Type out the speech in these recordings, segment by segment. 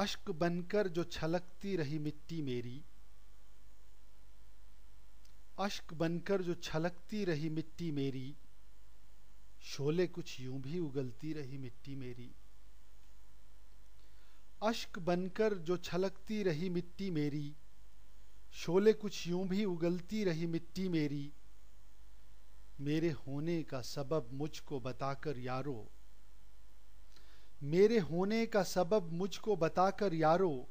अश्क बनकर जो छलकती रही मिट्टी मेरी, अश्क बनकर जो छलकती रही मिट्टी मेरी, शोले कुछ यूं भी उगलती रही मिट्टी मेरी। अश्क बनकर जो छलकती रही मिट्टी मेरी, शोले कुछ यूं भी उगलती रही मिट्टी मेरी। मेरे होने का सबब मुझको बताकर यारो, मेरे होने का सबब मुझको बताकर यारो,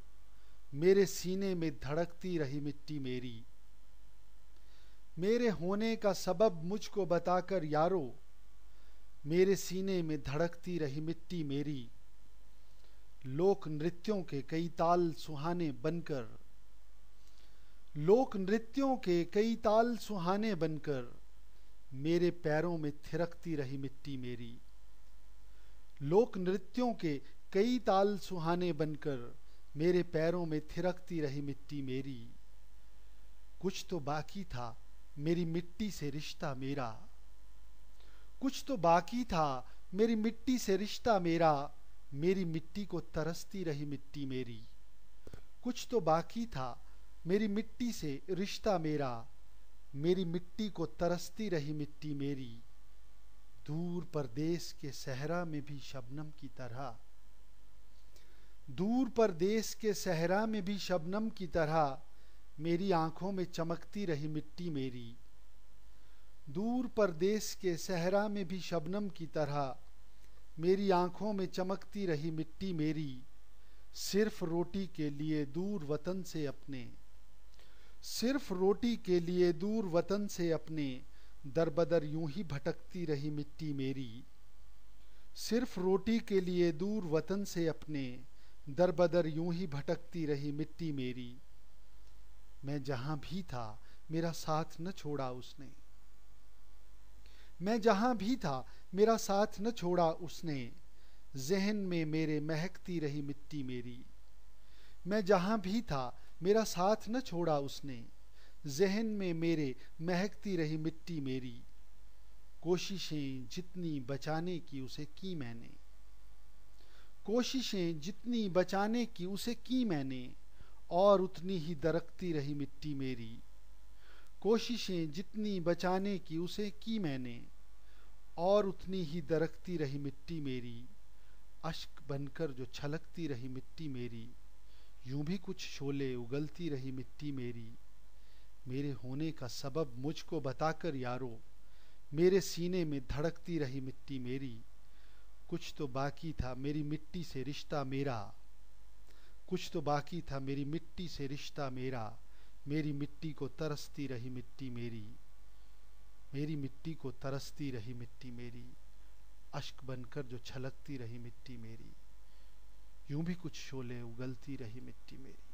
मेरे सीने में धड़कती रही मिट्टी मेरी। मेरे होने का सबब मुझको बताकर यारो, मेरे सीने में धड़कती रही मिट्टी मेरी। लोक नृत्यों के कई ताल सुहाने बनकर, लोक नृत्यों के कई ताल सुहाने बनकर, मेरे पैरों में थिरकती रही मिट्टी मेरी। लोक नृत्यों के कई ताल सुहाने बनकर, मेरे पैरों में थिरकती रही मिट्टी मेरी। कुछ तो बाकी था मेरी मिट्टी से रिश्ता मेरा, कुछ तो बाकी था मेरी मिट्टी से रिश्ता मेरा, मेरी मिट्टी को तरसती रही मिट्टी मेरी। कुछ तो बाकी था मेरी मिट्टी से रिश्ता मेरा, मेरी मिट्टी को तरसती रही मिट्टी मेरी। दूर परदेश के सहरा में भी शबनम की तरह, दूर परदेश के सहरा में भी शबनम की तरह, मेरी आंखों में चमकती रही मिट्टी मेरी। दूर परदेश के सहरा में भी शबनम की तरह, मेरी आंखों में चमकती रही मिट्टी मेरी। सिर्फ रोटी के लिए दूर वतन से अपने, सिर्फ रोटी के लिए दूर वतन से अपने, दरबदर यूं ही भटकती रही मिट्टी मेरी। सिर्फ रोटी के लिए दूर वतन से अपने, दरबदर यूं ही भटकती रही मिट्टी मेरी। मैं जहां भी था मेरा साथ न छोड़ा उसने, मैं जहां भी था मेरा साथ न छोड़ा उसने, जहन में मेरे महकती रही मिट्टी मेरी। मैं जहां भी था मेरा साथ न छोड़ा उसने, जहन में मेरे महकती रही मिट्टी मेरी। कोशिशें जितनी बचाने की उसे की मैंने, कोशिशें जितनी बचाने की उसे की मैंने, और उतनी ही दरकती रही मिट्टी मेरी। कोशिशें जितनी बचाने की उसे की मैंने, और उतनी ही दरकती रही मिट्टी मेरी। अश्क बनकर जो छलकती रही मिट्टी मेरी, यूं भी कुछ शोले उगलती रही मिट्टी मेरी। मेरे होने का सबब मुझको बताकर यारो, मेरे सीने में धड़कती रही मिट्टी मेरी। कुछ तो बाकी था मेरी मिट्टी से रिश्ता मेरा, कुछ तो बाकी था मेरी मिट्टी से रिश्ता मेरा, मेरी मिट्टी को तरसती रही मिट्टी मेरी। मेरी मिट्टी को तरसती रही मिट्टी मेरी, अश्क बनकर जो छलकती रही मिट्टी मेरी, यूं भी कुछ शोले उगलती रही मिट्टी मेरी।